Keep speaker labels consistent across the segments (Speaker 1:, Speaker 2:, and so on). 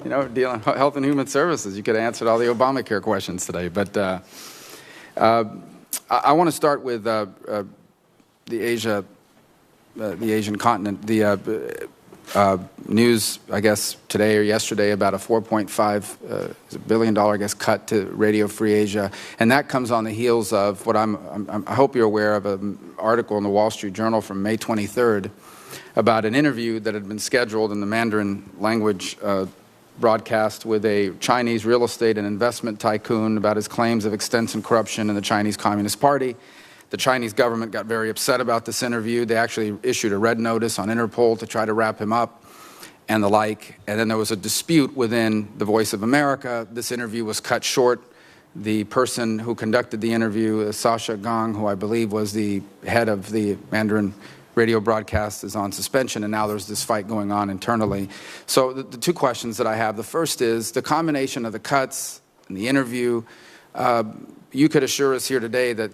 Speaker 1: you know, dealing with Health and Human Services. You could have answered all the Obamacare questions today. But I want to start with the Asian continent. The news, I guess, today or yesterday about a $4.5 billion, I guess, cut to Radio Free Asia, and that comes on the heels of what I hope you're aware of, an article in the Wall Street Journal from May 23rd about an interview that had been scheduled in the Mandarin language broadcast with a Chinese real estate and investment tycoon about his claims of extensive corruption in the Chinese Communist Party. The Chinese government got very upset about this interview. They actually issued a red notice on Interpol to try to wrap him up and the like. And then there was a dispute within the Voice of America. This interview was cut short. The person who conducted the interview, Sasha Gong, who I believe was the head of the Mandarin radio broadcast, is on suspension, and now there's this fight going on internally. So the two questions that I have, the first is the combination of the cuts and the interview. You could assure us here today that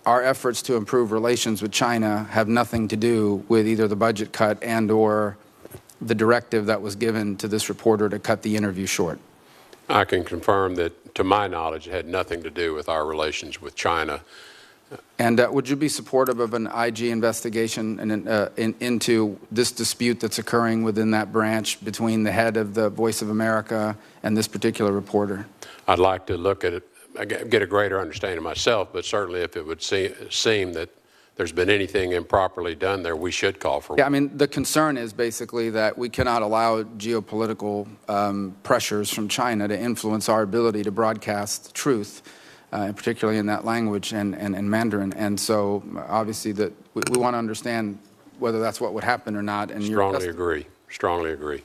Speaker 1: our efforts to improve relations with China have nothing to do with either the budget cut and or the directive that was given to this reporter to cut the interview short.
Speaker 2: I can confirm that, to my knowledge, it had nothing to do with our relations with China.
Speaker 1: And would you be supportive of an IG investigation into this dispute that's occurring within that branch between the head of the Voice of America and this particular reporter?
Speaker 2: I'd like to look at it, get a greater understanding myself, but certainly if it would seem that there's been anything improperly done there, we should call for one.
Speaker 1: Yeah, I mean, the concern is basically that we cannot allow geopolitical pressures from China to influence our ability to broadcast truth. Particularly in that language and Mandarin. And so obviously that we want to understand whether that's what would happen or not. And
Speaker 2: Strongly agree. Strongly agree.